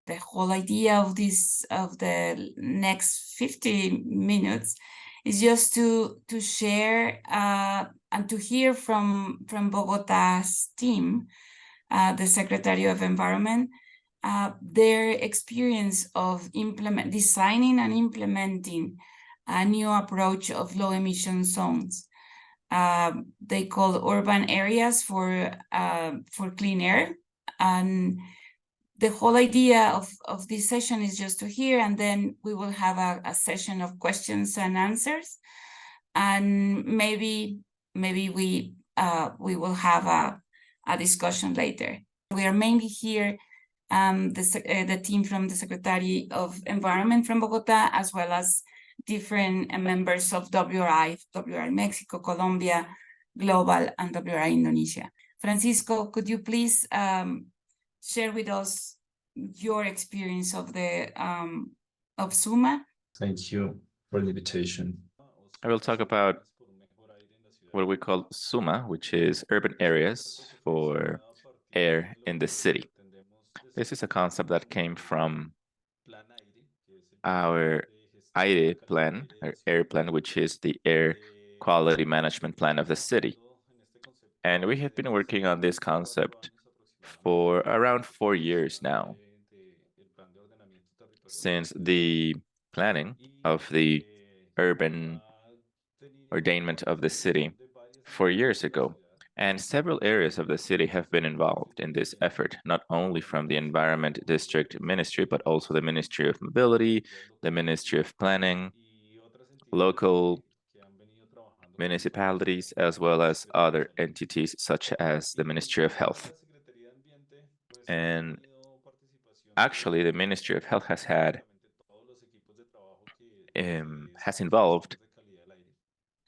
The whole idea of the next 50 minutes is just to share and to hear from Bogota's team, the Secretariat of Environment, their experience of designing and implementing a new approach of low emission zones. They call urban areas for clean air. And the whole idea of this session is just to hear, and then we will have a session of questions and answers. And maybe we will have a discussion later. We are mainly here, the team from the Secretariat of Environment from Bogota, as well as different members of WRI Mexico, Colombia, Global, and WRI Indonesia. Francisco, could you please share with us your experience of the of ZUMA? Thank you for the invitation. I will talk about what we call ZUMA, which is urban areas for air in the city. This is a concept that came from our Aire plan, or air plan, which is the air quality management plan of the city. And we have been working on this concept for around 4 years now, since the planning of the urban ordainment of the city 4 years ago. And several areas of the city have been involved in this effort, not only from the Environment District Ministry, but also the Ministry of Mobility, the Ministry of Planning, local municipalities, as well as other entities such as the Ministry of Health. And actually, the Ministry of Health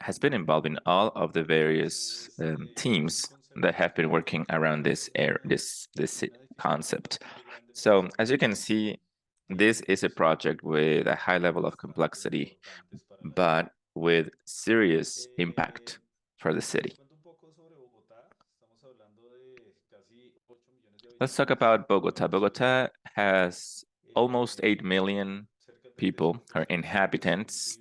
has been involved in all of the various teams that have been working around this concept. So as you can see, this is a project with a high level of complexity, but with serious impact for the city. Let's talk about Bogota. Bogota has almost 8 million people, or inhabitants.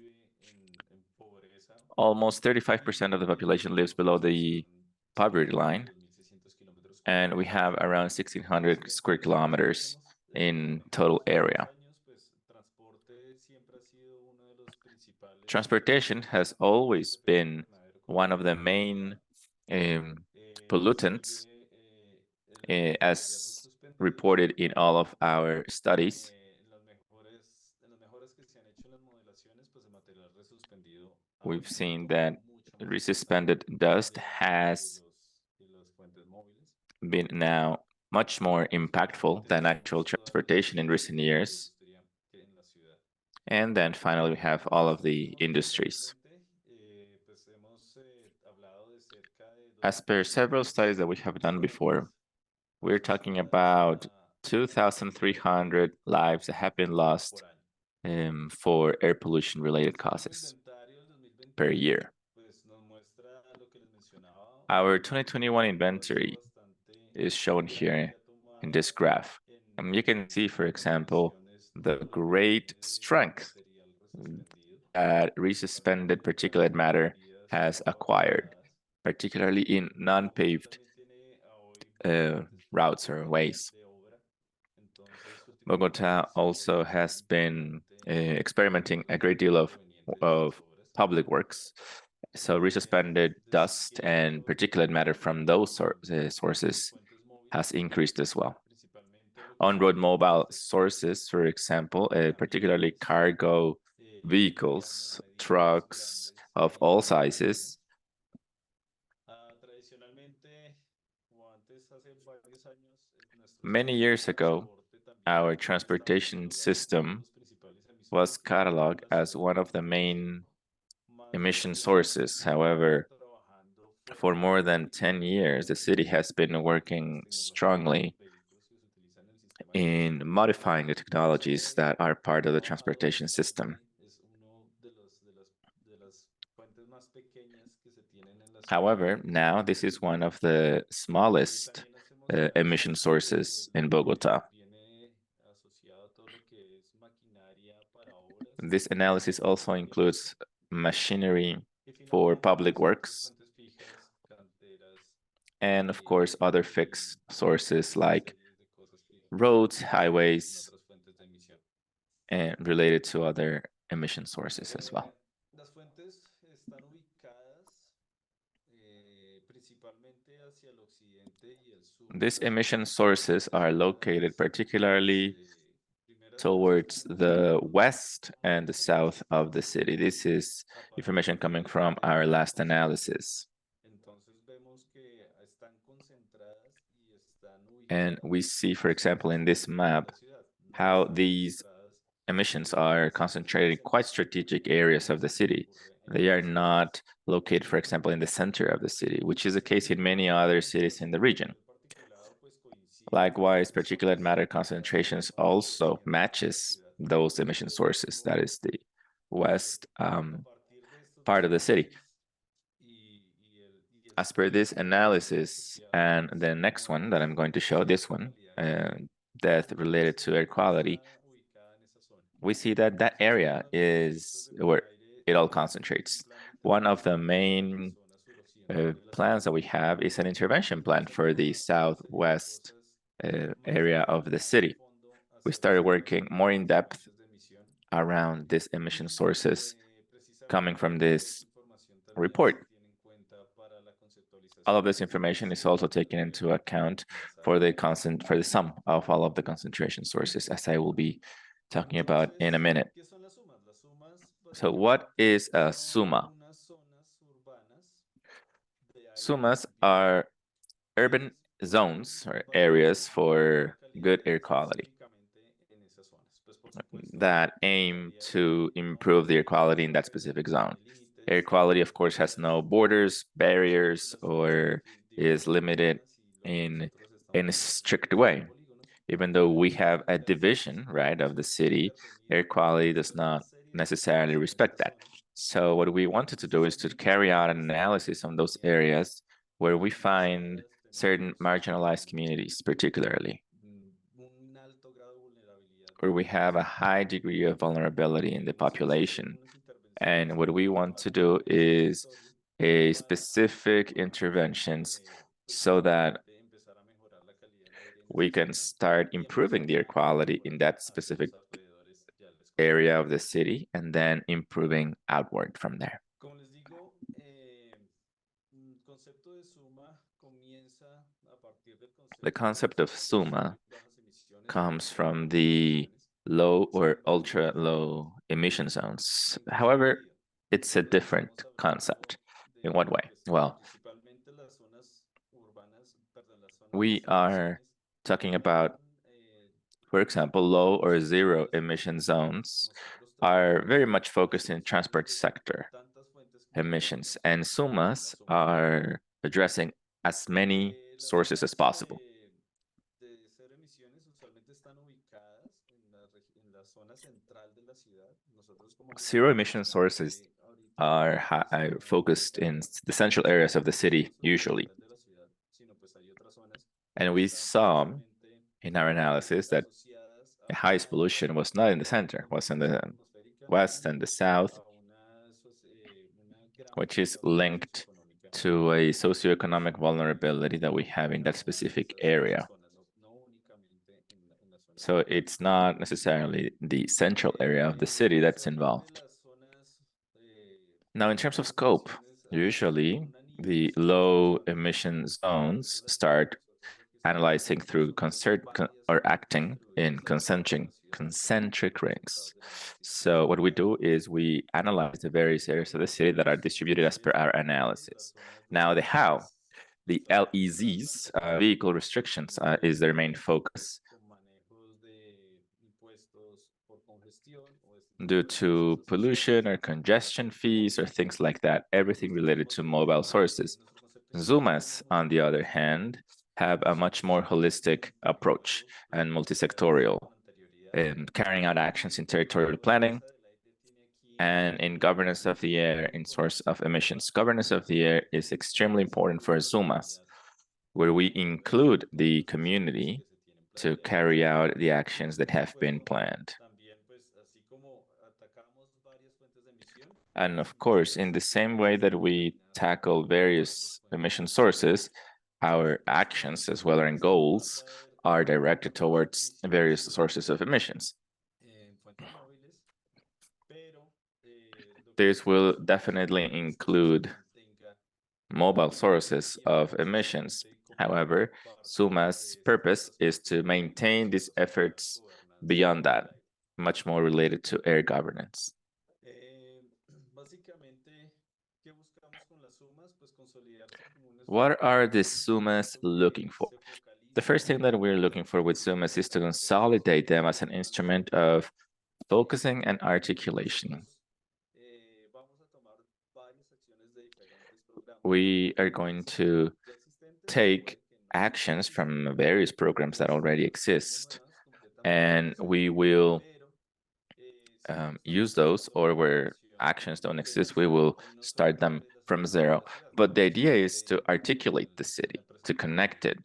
Almost 35% of the population lives below the poverty line, and we have around 1,600 square kilometers in total area. Transportation has always been one of the main pollutants, as reported in all of our studies. We've seen that resuspended dust has been now much more impactful than actual transportation in recent years. And then finally, we have all of the industries. As per several studies that we have done before, we're talking about 2,300 lives that have been lost for air pollution-related causes per year. Our 2021 inventory is shown here in this graph. And you can see, for example, the great strength that resuspended particulate matter has acquired, particularly in non-paved routes or ways. Bogota also has been experimenting a great deal of public works. So resuspended dust and particulate matter from those sources has increased as well. On-road mobile sources, for example, particularly cargo vehicles, trucks of all sizes, many years ago, our transportation system was cataloged as one of the main emission sources. However, for more than 10 years, the city has been working strongly in modifying the technologies that are part of the transportation system. However, now this is one of the smallest emission sources in Bogota. This analysis also includes machinery for public works, and of course, other fixed sources like roads, highways, and related to other emission sources as well. These emission sources are located particularly towards the west and the south of the city. This is information coming from our last analysis. And we see, for example, in this map, how these emissions are concentrated in quite strategic areas of the city. They are not located, for example, in the center of the city, which is the case in many other cities in the region. Likewise, particulate matter concentrations also matches those emission sources, that is the west part of the city. As per this analysis, and the next one that I'm going to show, this one, death related to air quality, we see that that area is where it all concentrates. One of the main plans that we have is an intervention plan for the southwest area of the city. We started working more in depth around these emission sources coming from this report. All of this information is also taken into account for the sum of all of the concentration sources, as I will be talking about in a minute. So what is a ZUMA? ZUMAs are urban zones or areas for good air quality that aim to improve the air quality in that specific zone. Air quality, of course, has no borders, barriers, or is limited in a strict way. Even though we have a division, right, of the city, air quality does not necessarily respect that. So what we wanted to do is to carry out an analysis on those areas where we find certain marginalized communities, particularly, where we have a high degree of vulnerability in the population. And what we want to do is a specific interventions so that we can start improving the air quality in that specific area of the city and then improving outward from there. The concept of ZUMA comes from the low or ultra low emission zones. However, it's a different concept. In what way? Well, we are talking about, for example, low or zero emission zones are very much focused in transport sector emissions, and ZUMAs are addressing as many sources as possible. Zero emission sources are focused in the central areas of the city, usually. And we saw in our analysis that the highest pollution was not in the center, was in the west and the south, which is linked to a socioeconomic vulnerability that we have in that specific area. So it's not necessarily the central area of the city that's involved. Now, in terms of scope, usually the low emission zones start analyzing through or acting in concentric rings. So what we do is we analyze the various areas of the city that are distributed as per our analysis. Now, the how, the LEZs, vehicle restrictions, is their main focus. Due to pollution or congestion fees or things like that, everything related to mobile sources. ZUMAs, on the other hand, have a much more holistic approach and multisectorial in carrying out actions in territorial planning and in governance of the air in source of emissions. Governance of the air is extremely important for ZUMAs where we include the community to carry out the actions that have been planned. And of course, in the same way that we tackle various emission sources, our actions as well as goals are directed towards various sources of emissions. This will definitely include mobile sources of emissions. However, ZUMA's purpose is to maintain these efforts beyond that, much more related to air governance. What are the ZUMAs looking for? The first thing that we're looking for with ZUMAs is to consolidate them as an instrument of focusing and articulation. We are going to take actions from various programs that already exist, and we will use those, or where actions don't exist, we will start them from zero. But the idea is to articulate the city, to connect it,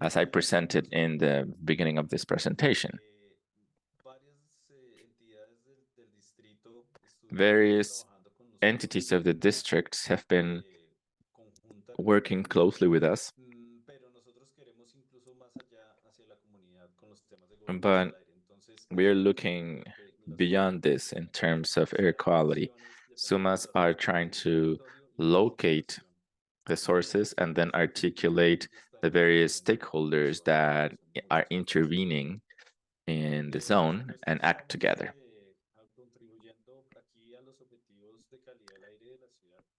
as I presented in the beginning of this presentation. Various entities of the districts have been working closely with us, but we are looking beyond this in terms of air quality. ZUMAs are trying to locate the sources and then articulate the various stakeholders that are intervening in the zone and act together.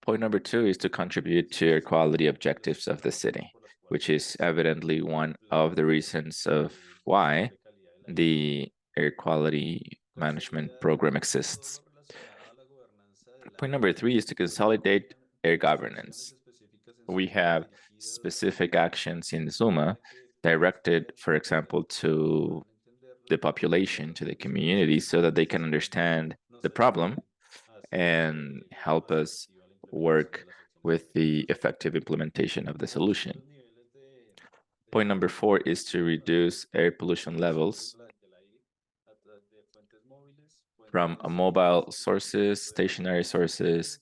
Point number 2 is to contribute to air quality objectives of the city, which is evidently one of the reasons of why the air quality management program exists. Point number 3 is to consolidate air governance. We have specific actions in ZUMA directed, for example, to the population, to the community, so that they can understand the problem and help us work with the effective implementation of the solution. Point number 4 is to reduce air pollution levels from mobile sources, stationary sources,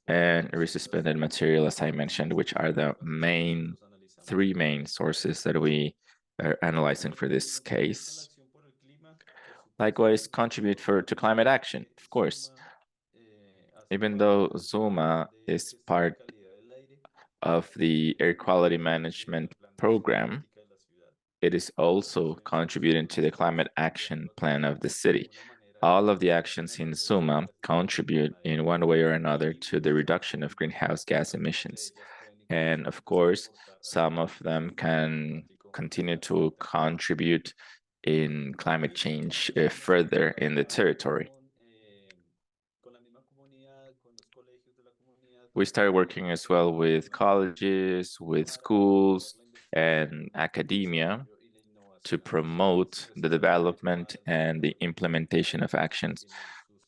and resuspended material, as I mentioned, which are the three main sources that we are analyzing for this case. Likewise, contribute to climate action, of course. Even though ZUMA is part of the air quality management program, it is also contributing to the climate action plan of the city. All of the actions in ZUMA contribute in one way or another to the reduction of greenhouse gas emissions. And of course, some of them can continue to contribute in climate change further in the territory. We started working as well with colleges, with schools, and academia to promote the development and the implementation of actions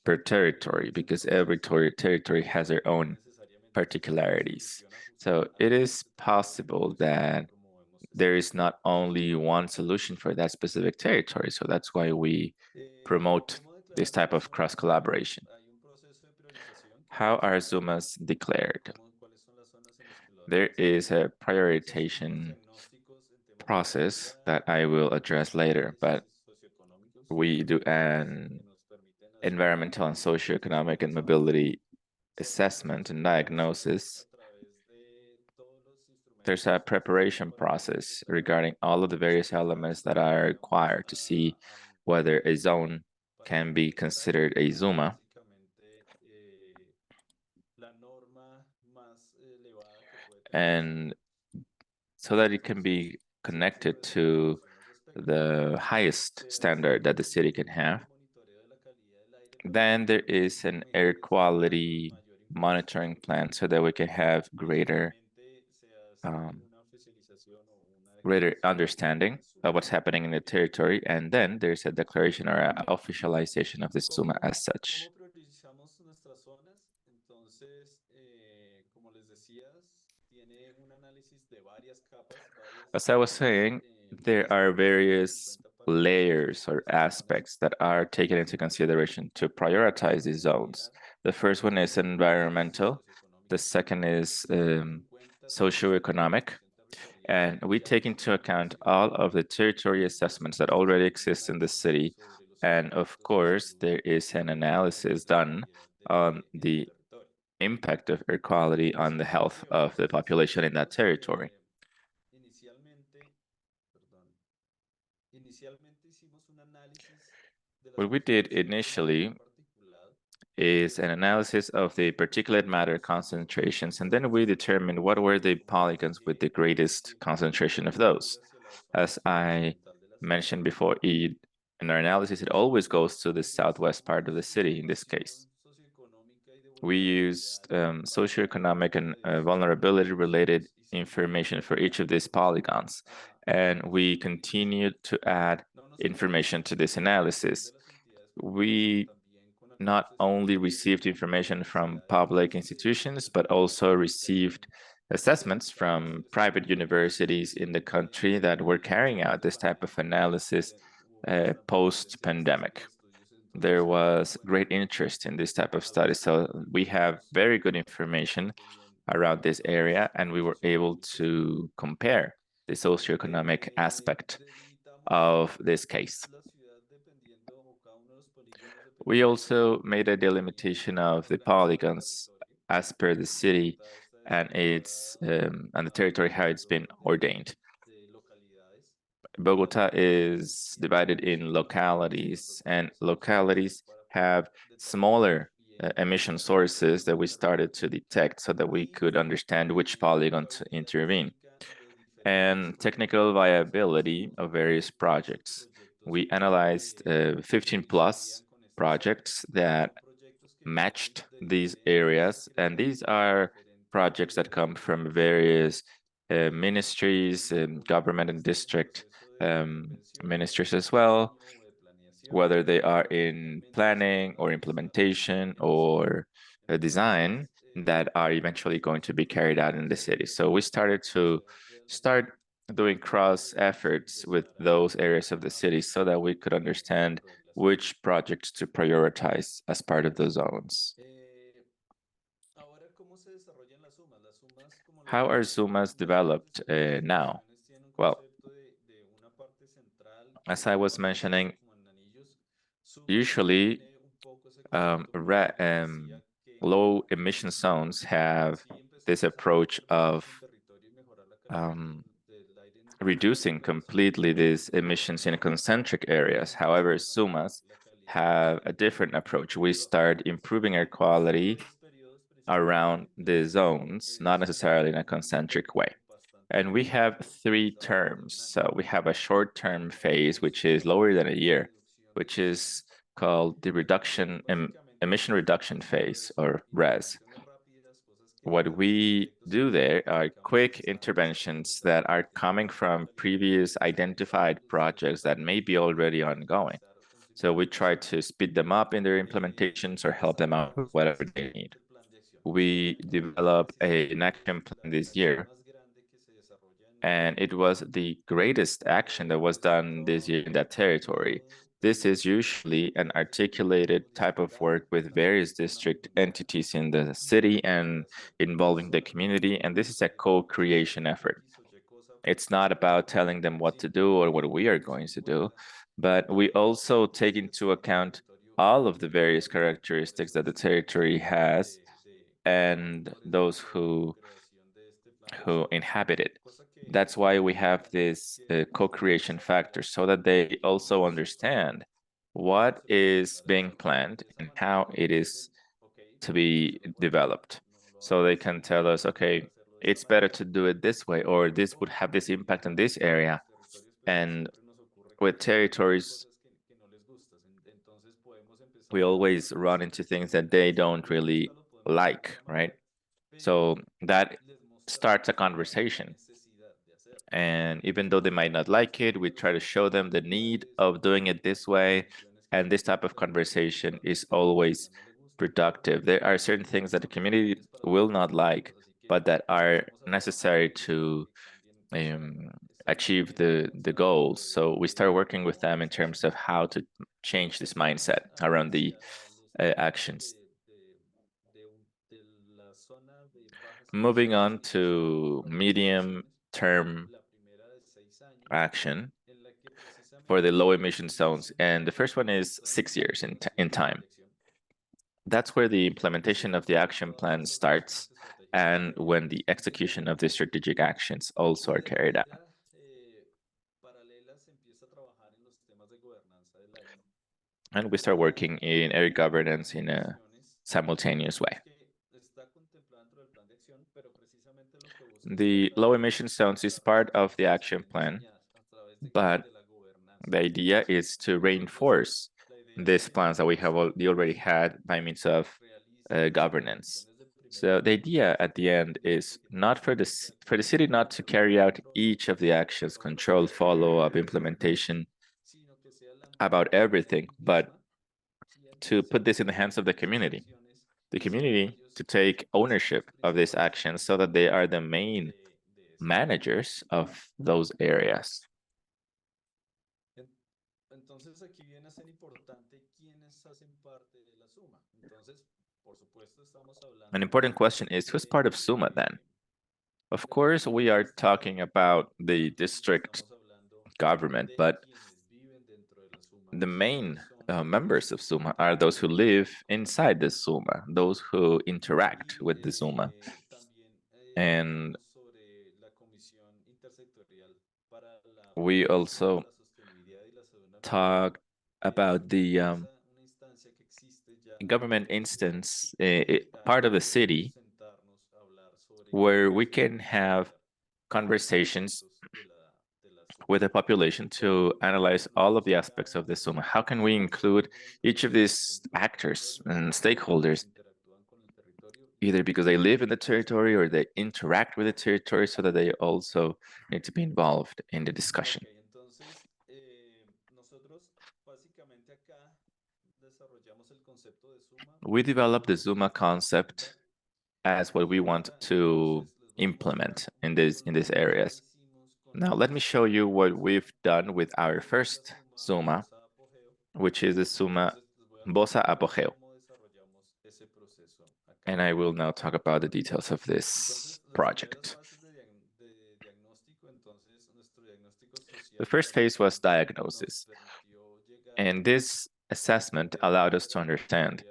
per territory, because every territory has their own particularities. So it is possible that there is not only one solution for that specific territory. So that's why we promote this type of cross collaboration. How are ZUMAs declared? There is a prioritization process that I will address later, but we do an environmental and socioeconomic and mobility assessment and diagnosis. There's a preparation process regarding all of the various elements that are required to see whether a zone can be considered a ZUMA. And so that it can be connected to the highest standard that the city can have. Then there is an air quality monitoring plan so that we can have greater understanding of what's happening in the territory. And then there's a declaration or an officialization of the ZUMA as such. As I was saying, there are various layers or aspects that are taken into consideration to prioritize these zones. The first one is environmental. The second is socioeconomic. And we take into account all of the territory assessments that already exist in the city. And of course, there is an analysis done on the impact of air quality on the health of the population in that territory. What we did initially is an analysis of the particulate matter concentrations, and then we determined what were the polygons with the greatest concentration of those. As I mentioned before, in our analysis, it always goes to the southwest part of the city in this case. We used socioeconomic and vulnerability-related information for each of these polygons, and we continued to add information to this analysis. We not only received information from public institutions, but also received assessments from private universities in the country that were carrying out this type of analysis post-pandemic. There was great interest in this type of study, so we have very good information around this area, and we were able to compare the socioeconomic aspect of this case. We also made a delimitation of the polygons as per the city and its and the territory how it's been ordained. Bogota is divided in localities, and localities have smaller emission sources that we started to detect so that we could understand which polygon to intervene. And technical viability of various projects. We analyzed 15 plus projects that matched these areas, and these are projects that come from various ministries, government and district ministries as well, whether they are in planning or implementation or design that are eventually going to be carried out in the city. So we started doing cross efforts with those areas of the city so that we could understand which projects to prioritize as part of those zones. How are ZUMAs developed now? Well, as I was mentioning, usually low emission zones have this approach of reducing completely these emissions in concentric areas. However, ZUMAs have a different approach. We start improving air quality around the zones, not necessarily in a concentric way. And we have 3 terms. So we have a short-term phase, which is lower than a year, which is called the emission reduction phase, or RES. What we do there are quick interventions that are coming from previous identified projects that may be already ongoing. So we try to speed them up in their implementations or help them out with whatever they need. We developed an action plan this year, and it was the greatest action that was done this year in that territory. This is usually an articulated type of work with various district entities in the city and involving the community, and this is a co-creation effort. It's not about telling them what to do or what we are going to do, but we also take into account all of the various characteristics that the territory has and those who inhabit it. That's why we have this co-creation factor, so that they also understand what is being planned and how it is to be developed. So they can tell us, okay, it's better to do it this way, or this would have this impact on this area. And with territories, we always run into things that they don't really like, right? So that starts a conversation. And even though they might not like it, we try to show them the need of doing it this way. And this type of conversation is always productive. There are certain things that the community will not like, but that are necessary to achieve the goals. So we start working with them in terms of how to change this mindset around the actions. Moving on to medium-term action for the low emission zones. And the first one is 6 years in time. That's where the implementation of the action plan starts and when the execution of the strategic actions also are carried out. And we start working in area governance in a simultaneous way. The low emission zones is part of the action plan, but the idea is to reinforce these plans that we already had by means of governance. So the idea at the end is not for the city not to carry out each of the actions, control, follow-up, implementation about everything, but to put this in the hands of the community. The community to take ownership of these actions so that they are the main managers of those areas. An important question is, who's part of ZUMA then? Of course, we are talking about the district government, but the main members of ZUMA are those who live inside the ZUMA, those who interact with the ZUMA. And we also talk about the government instance, part of the city, where we can have conversations with the population to analyze all of the aspects of the ZUMA. How can we include each of these actors and stakeholders, either because they live in the territory or they interact with the territory, so that they also need to be involved in the discussion. We developed the ZUMA concept as what we want to implement in these areas. Now, let me show you what we've done with our first ZUMA, which is the ZUMA Bosa Apogeo. And I will now talk about the details of this project. The first phase was diagnosis. And this assessment allowed us to understand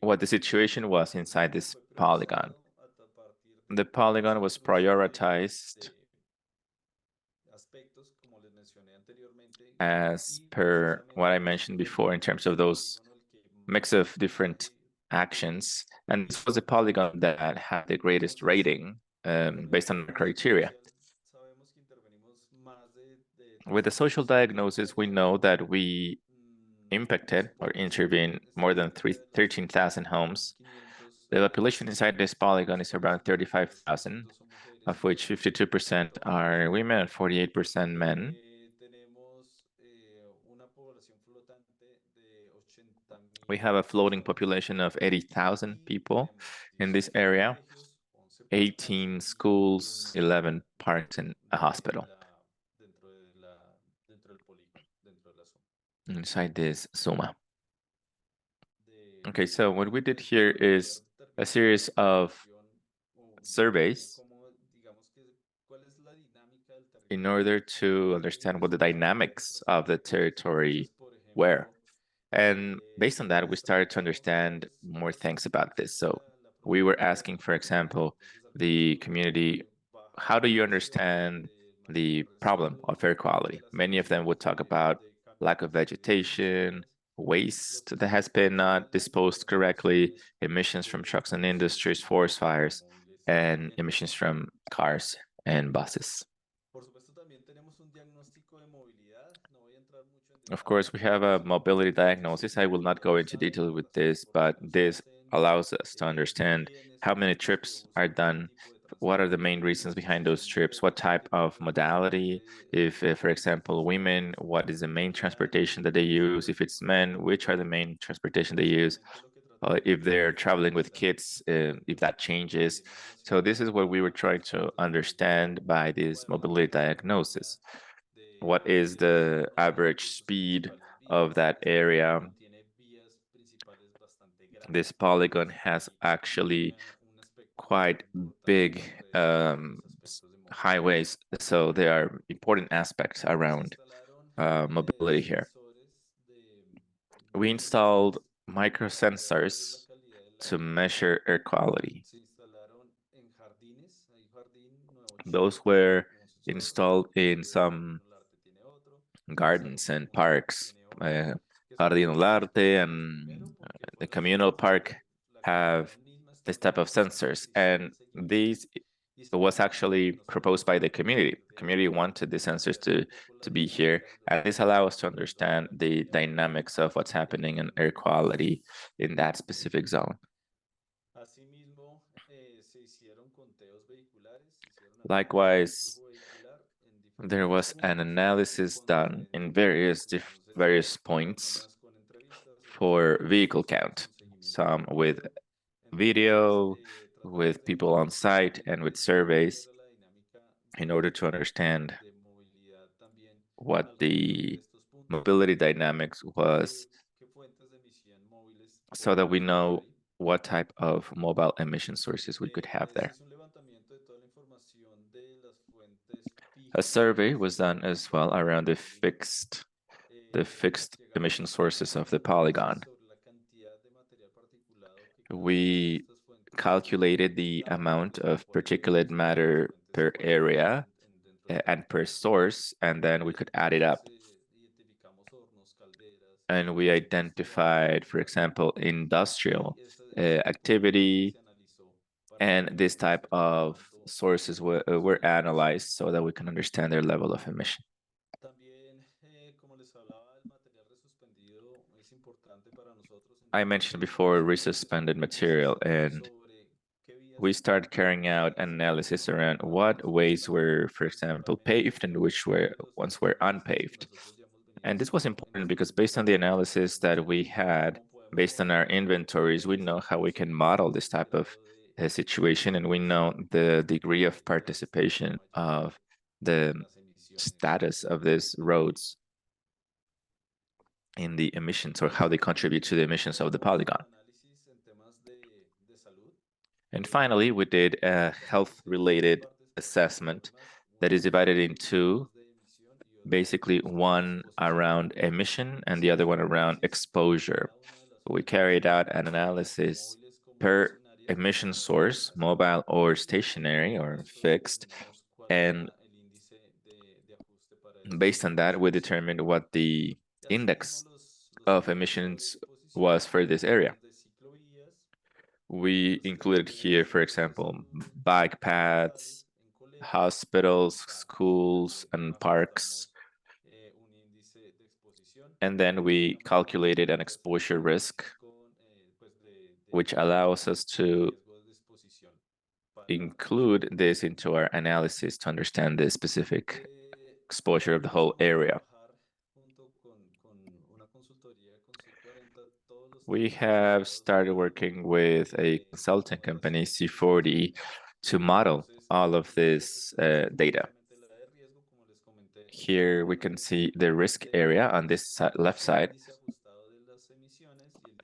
what the situation was inside this polygon. The polygon was prioritized as per what I mentioned before in terms of those mix of different actions. And this was a polygon that had the greatest rating based on the criteria. With the social diagnosis, we know that we impacted or intervened more than 13,000 homes. The population inside this polygon is around 35,000, of which 52% are women and 48% men. We have a floating population of 80,000 people in this area, 18 schools, 11 parks, and a hospital inside this ZUMA. Okay, so what we did here is a series of surveys in order to understand what the dynamics of the territory were. And based on that, we started to understand more things about this. So we were asking, for example, the community, how do you understand the problem of air quality? Many of them would talk about lack of vegetation, waste that has been not disposed correctly, emissions from trucks and industries, forest fires, and emissions from cars and buses. Of course, we have a mobility diagnosis. I will not go into detail with this, but this allows us to understand how many trips are done, what are the main reasons behind those trips, what type of modality, if for example, women, what is the main transportation that they use, if it's men, which are the main transportation they use. if they're traveling with kids, if that changes. So this is what we were trying to understand by this mobility diagnosis. What is the average speed of that area? This polygon has actually quite big highways, so there are important aspects around mobility here. We installed microsensors to measure air quality. Those were installed in some gardens and parks. Jardín del Arte and the communal park have this type of sensors, and these was actually proposed by the community. The community wanted the sensors to be here, and this allows us to understand the dynamics of what's happening in air quality in that specific zone. Likewise, there was an analysis done in various points for vehicle count, some with video, with people on site, and with surveys, in order to understand what the mobility dynamics was, so that we know what type of mobile emission sources we could have there. A survey was done as well around the fixed emission sources of the polygon. We calculated the amount of particulate matter per area and per source, and then we could add it up. And we identified, for example, industrial activity, and this type of sources were analyzed so that we can understand their level of emission. I mentioned before resuspended material, and we started carrying out analysis around what ways were, for example, paved and which ones were unpaved. And this was important because based on the analysis that we had, based on our inventories, we know how we can model this type of situation, and we know the degree of participation of the status of these roads in the emissions, or how they contribute to the emissions of the polygon. And finally, we did a health-related assessment that is divided in two, basically one around emission and the other one around exposure. We carried out an analysis per emission source, mobile or stationary or fixed, and based on that, we determined what the index of emissions was for this area. We included here, for example, bike paths, hospitals, schools, and parks. And then we calculated an exposure risk, which allows us to include this into our analysis to understand the specific exposure of the whole area. We have started working with a consulting company, C40, to model all of this data. Here we can see the risk area on this left side.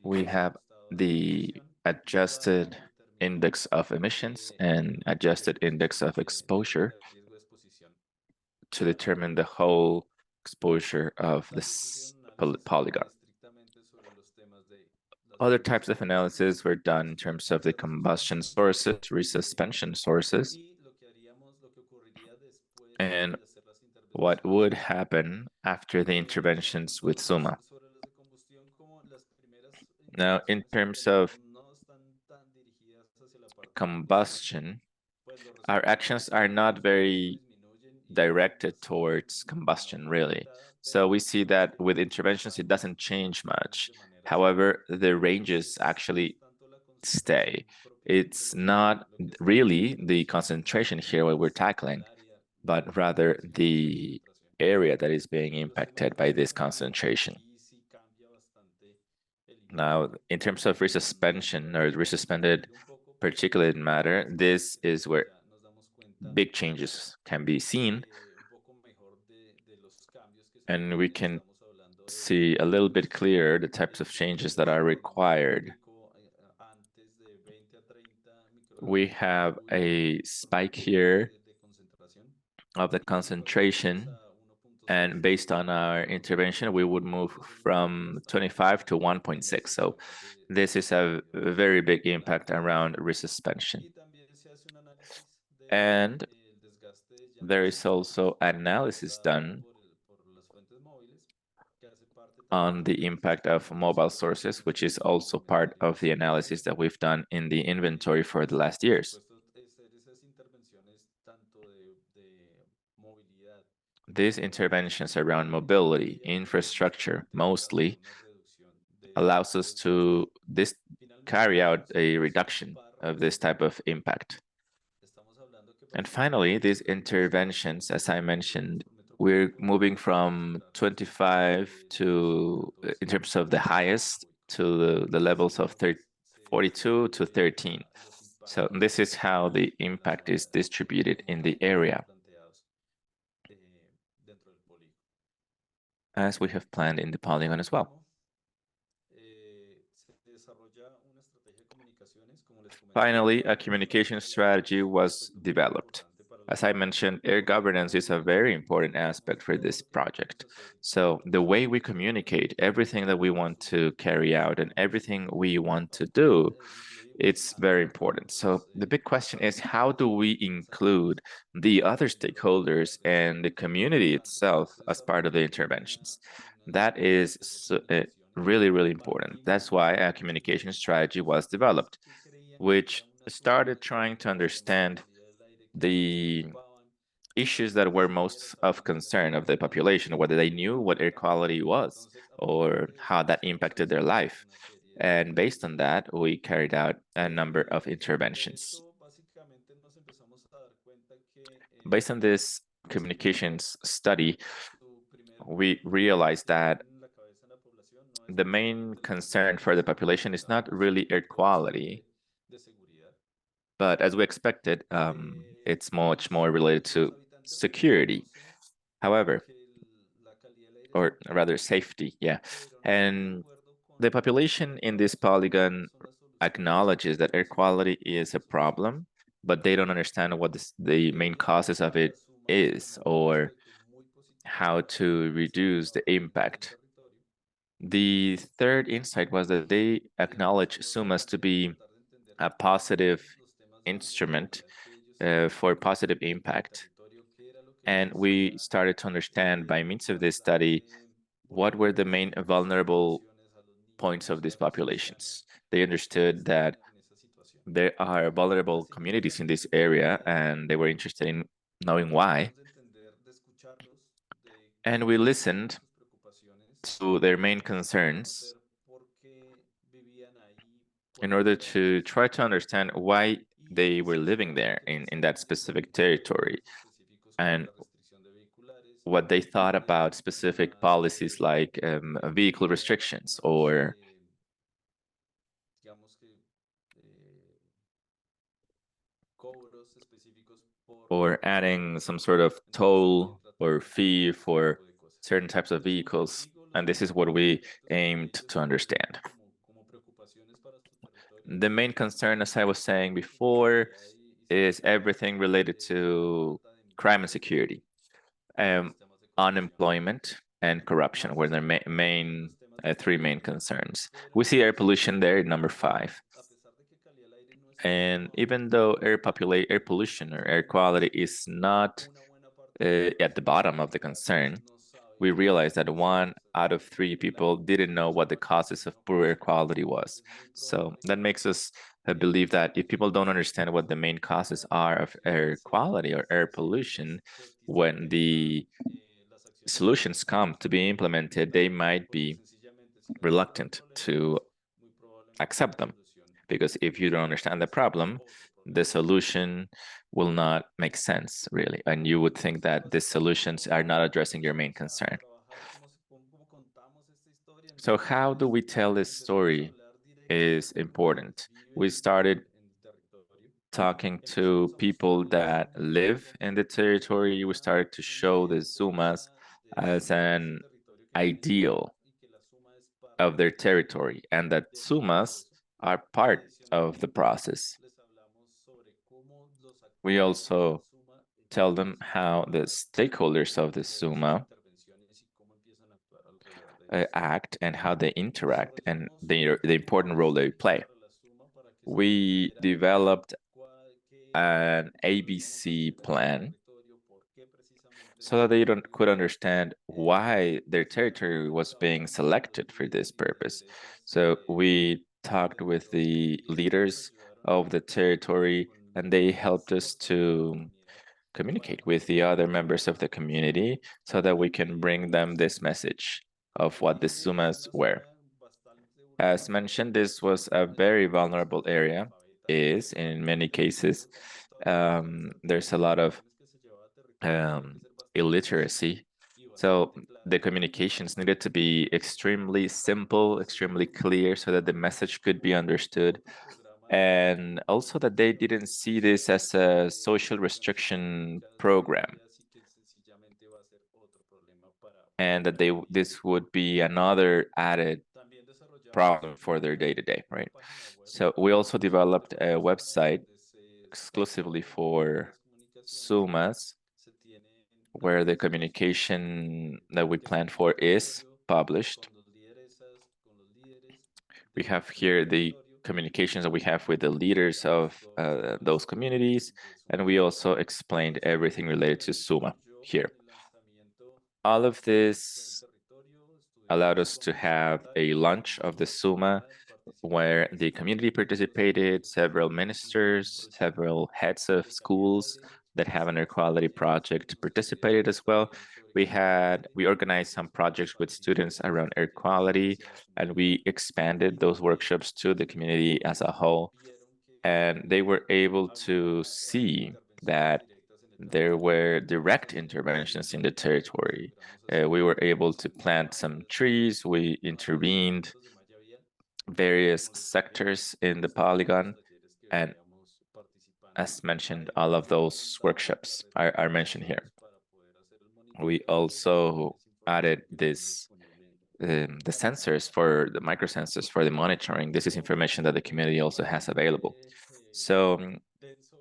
We have the adjusted index of emissions and adjusted index of exposure to determine the whole exposure of this polygon. Other types of analysis were done in terms of the combustion sources, resuspension sources, and what would happen after the interventions with ZUMA. Now, in terms of combustion, our actions are not very directed towards combustion, really. So we see that with interventions, it doesn't change much. However, the ranges actually stay. It's not really the concentration here what we're tackling, but rather the area that is being impacted by this concentration. Now, in terms of resuspension or resuspended particulate matter, this is where big changes can be seen, and we can see a little bit clearer the types of changes that are required. We have a spike here of the concentration, and based on our intervention, we would move from 25 to 1.6. So this is a very big impact around resuspension. And there is also analysis done on the impact of mobile sources, which is also part of the analysis that we've done in the inventory for the last years. These interventions around mobility, infrastructure, mostly, allows us to carry out a reduction of this type of impact. And finally, these interventions, as I mentioned, we're moving from 25 to, in terms of the highest, to the levels of 42 to 13. So this is how the impact is distributed in the area, as we have planned in the polygon as well. Finally, a communication strategy was developed. As I mentioned, air governance is a very important aspect for this project. So the way we communicate everything that we want to carry out and everything we want to do, it's very important. So the big question is, how do we include the other stakeholders and the community itself as part of the interventions? That is really, really important. That's why a communication strategy was developed, which started trying to understand the issues that were most of concern of the population, whether they knew what air quality was or how that impacted their life. And based on that, we carried out a number of interventions. Based on this communications study, we realized that the main concern for the population is not really air quality, but as we expected, it's much more related to security. However, or rather safety, yeah. And the population in this polygon acknowledges that air quality is a problem, but they don't understand what the main causes of it is or how to reduce the impact. The third insight was that they acknowledge ZUMAs to be a positive instrument for positive impact. And we started to understand by means of this study what were the main vulnerable points of these populations. They understood that there are vulnerable communities in this area, and they were interested in knowing why. And we listened to their main concerns in order to try to understand why they were living there in that specific territory and what they thought about specific policies like vehicle restrictions or adding some sort of toll or fee for certain types of vehicles. And this is what we aimed to understand. The main concern, as I was saying before, is everything related to crime and security. Unemployment and corruption were their three main concerns. We see air pollution there, number 5. And even though air pollution or air quality is not at the bottom of the concern, we realized that 1 out of 3 people didn't know what the causes of poor air quality was. So that makes us believe that if people don't understand what the main causes are of air quality or air pollution, when the solutions come to be implemented, they might be reluctant to accept them. Because if you don't understand the problem, the solution will not make sense, really. And you would think that the solutions are not addressing your main concern. So how do we tell this story is important. We started talking to people that live in the territory. We started to show the ZUMAs as an ideal of their territory, and that ZUMAs are part of the process. We also tell them how the stakeholders of the ZUMA act and how they interact and the important role they play. We developed an ABC plan so that they could understand why their territory was being selected for this purpose. So we talked with the leaders of the territory, and they helped us to communicate with the other members of the community so that we can bring them this message of what the ZUMAs were. As mentioned, this was a very vulnerable area, is in many cases. There's a lot of illiteracy. So the communications needed to be extremely simple, extremely clear, so that the message could be understood. And also that they didn't see this as a social restriction program. And that this would be another added problem for their day-to-day, right? So we also developed a website exclusively for ZUMAs, where the communication that we planned for is published. We have here the communications that we have with the leaders of those communities, and we also explained everything related to ZUMA here. All of this allowed us to have a launch of the ZUMA where the community participated, several ministers, several heads of schools that have an air quality project participated as well. We organized some projects with students around air quality, and we expanded those workshops to the community as a whole. And they were able to see that there were direct interventions in the territory. We were able to plant some trees. We intervened various sectors in the polygon, and as mentioned, all of those workshops are mentioned here. We also added this the sensors for the microsensors for the monitoring. This is information that the community also has available. So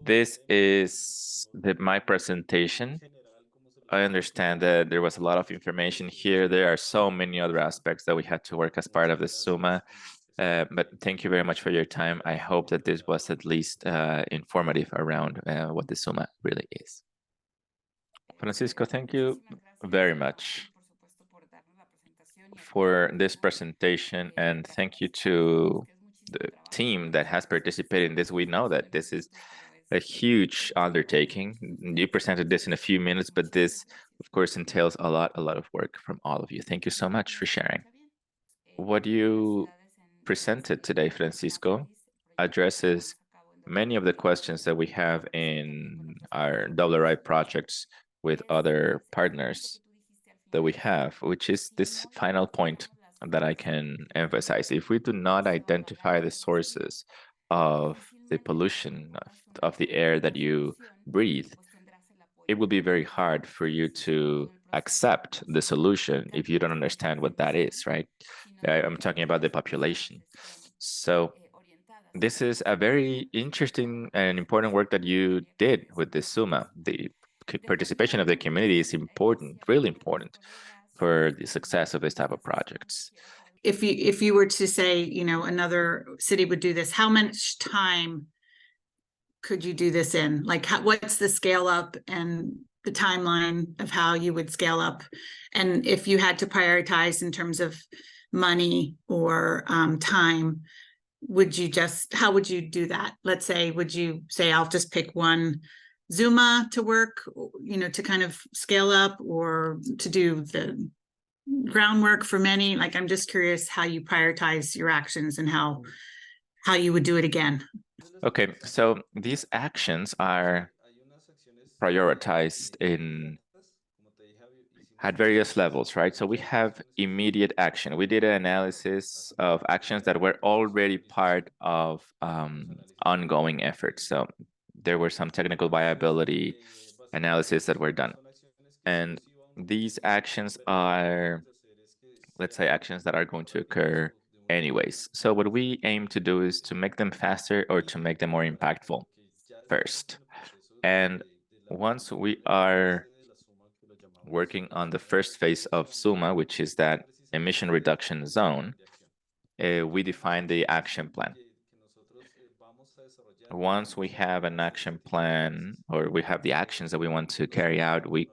this is my presentation. I understand that there was a lot of information here. There are so many other aspects that we had to work as part of the ZUMA. But thank you very much for your time. I hope that this was at least informative around what the ZUMA really is. Francisco, thank you very much for this presentation, and thank you to the team that has participated in this. We know that this is a huge undertaking. You presented this in a few minutes, but this, of course, entails a lot of work from all of you. Thank you so much for sharing. What you presented today, Francisco, addresses many of the questions that we have in our WRI projects with other partners that we have, which is this final point that I can emphasize. If we do not identify the sources of the pollution of the air that you breathe, it will be very hard for you to accept the solution if you don't understand what that is, right? I'm talking about the population. So this is a very interesting and important work that you did with the ZUMA. The participation of the community is important, really important for the success of this type of projects. If you were to say, another city would do this, how much time could you do this in? Like, what's the scale up and the timeline of how you would scale up? And if you had to prioritize in terms of money or time, how would you do that? Let's say, would you say, I'll just pick one ZUMA to work, to kind of scale up, or to do the groundwork for many? Like, I'm just curious how you prioritize your actions and how you would do it again. Okay, so these actions are prioritized in at various levels, right? So we have immediate action. We did an analysis of actions that were already part of ongoing efforts. So there were some technical viability analysis that were done. And these actions are, let's say, actions that are going to occur anyways. So what we aim to do is to make them faster or to make them more impactful first. And once we are working on the first phase of ZUMA, which is that emission reduction zone, we define the action plan. Once we have an action plan, or we have the actions that we want to carry out, we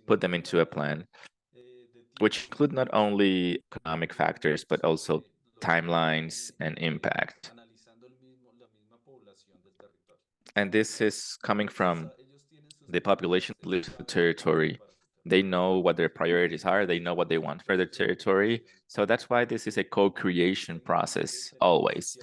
put them into a plan, which include not only economic factors, but also timelines and impact. And this is coming from the population that lives in the territory. They know what their priorities are. They know what they want for their territory. So that's why this is a co-creation process always.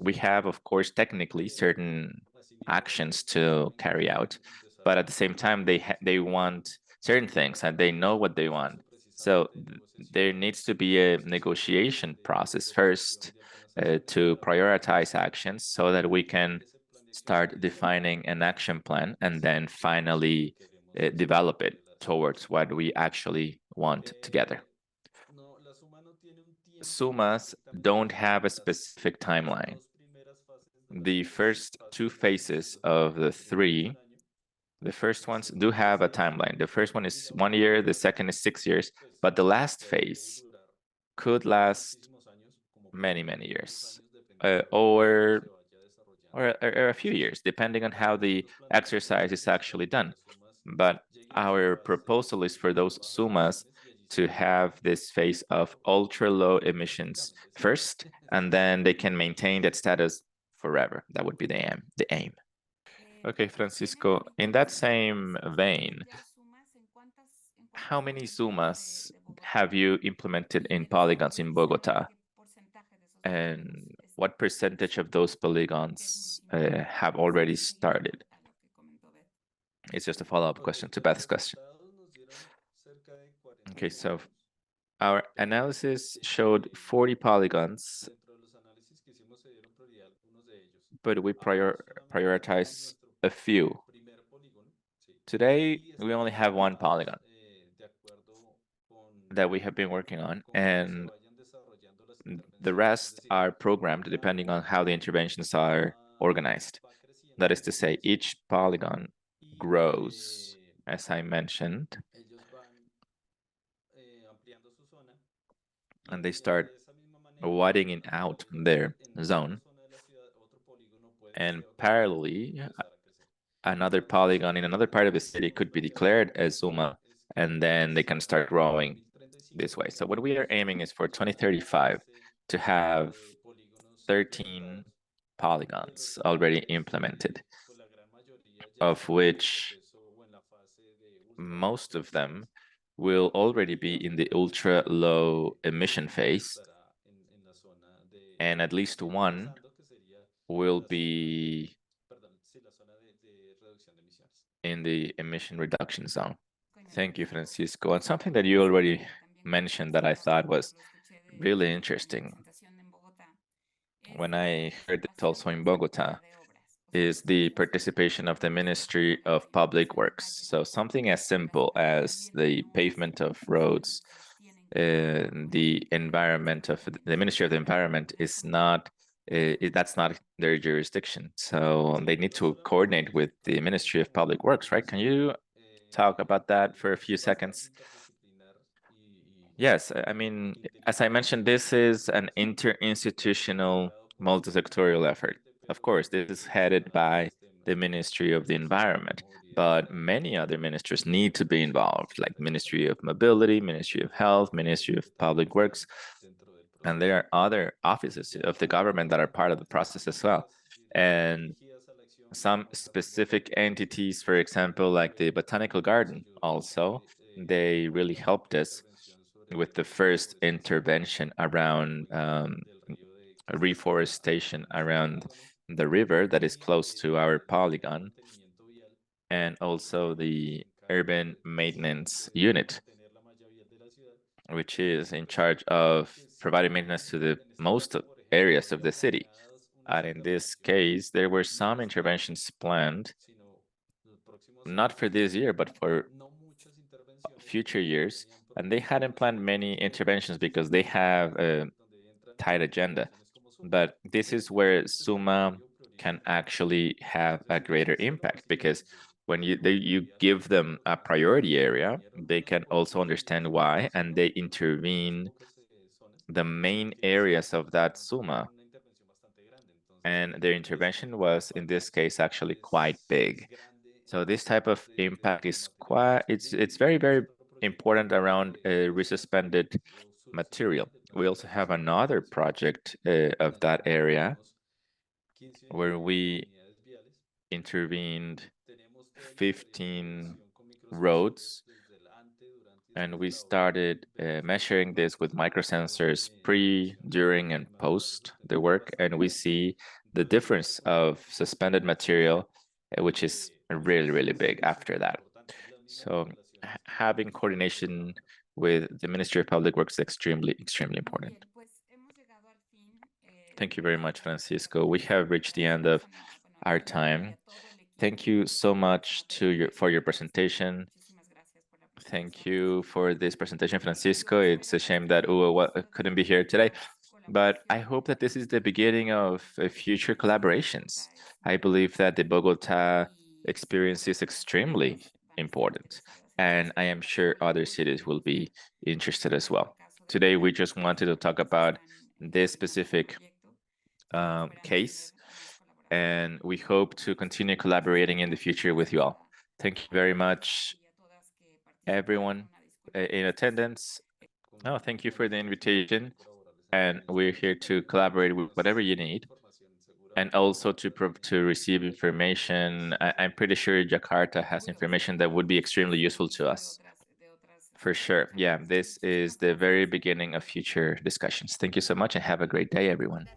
We have, of course, technically certain actions to carry out, but at the same time, they want certain things and they know what they want. So there needs to be a negotiation process first to prioritize actions so that we can start defining an action plan and then finally develop it towards what we actually want together. ZUMAs don't have a specific timeline. The first two phases of the three, the first ones do have a timeline. The first one is 1 year, the second is 6 years, but the last phase could last many, many years, or a few years, depending on how the exercise is actually done. But our proposal is for those ZUMAs to have this phase of ultra low emissions first, and then they can maintain that status forever. That would be the aim. Okay, Francisco, in that same vein, how many ZUMAs have you implemented in polygons in Bogota? And what percentage of those polygons have already started? It's just a follow-up question to Beth's question. Okay, so our analysis showed 40 polygons, but we prioritize a few. Today, we only have one polygon that we have been working on, and the rest are programmed depending on how the interventions are organized. That is to say, each polygon grows, as I mentioned, and they start widening out their zone. And parallelly, another polygon in another part of the city could be declared as ZUMA, and then they can start growing this way. So what we are aiming is for 2035 to have 13 polygons already implemented, of which most of them will already be in the ultra low emission phase, and at least one will be in the emission reduction zone. Thank you, Francisco. And something that you already mentioned that I thought was really interesting when I heard this also in Bogota is the participation of the Ministry of Public Works. So something as simple as the pavement of roads, the environment of the Ministry of the Environment is not, that's not their jurisdiction. So they need to coordinate with the Ministry of Public Works, right? Can you talk about that for a few seconds? Yes, I mean, as I mentioned, this is an interinstitutional multi-sectorial effort. Of course, this is headed by the Ministry of the Environment, but many other ministries need to be involved, like Ministry of Mobility, Ministry of Health, Ministry of Public Works, and there are other offices of the government that are part of the process as well. And some specific entities, for example, like the Botanical Garden also, they really helped us with the first intervention around reforestation around the river that is close to our polygon, and also the urban maintenance unit, which is in charge of providing maintenance to the most areas of the city. And in this case, there were some interventions planned, not for this year, but for future years. And they hadn't planned many interventions because they have a tight agenda. But this is where ZUMA can actually have a greater impact, because when you give them a priority area, they can also understand why, and they intervene the main areas of that ZUMA. And their intervention was, in this case, actually quite big. So this type of impact is it's very, very important around resuspended material. We also have another project of that area where we intervened 15 roads, and we started measuring this with microsensors pre, during, and post the work, and we see the difference of suspended material, which is really, really big after that. So having coordination with the Ministry of Public Works is extremely, extremely important. Thank you very much, Francisco. We have reached the end of our time. Thank you so much for your presentation. Thank you for this presentation, Francisco. It's a shame that Hugo couldn't be here today, but I hope that this is the beginning of future collaborations. I believe that the Bogota experience is extremely important, and I am sure other cities will be interested as well. Today, we just wanted to talk about this specific case, and we hope to continue collaborating in the future with you all. Thank you very much, everyone in attendance. Oh, thank you for the invitation, and we're here to collaborate with whatever you need, and also to receive information. I'm pretty sure Jakarta has information that would be extremely useful to us. For sure. Yeah, this is the very beginning of future discussions. Thank you so much and have a great day, everyone.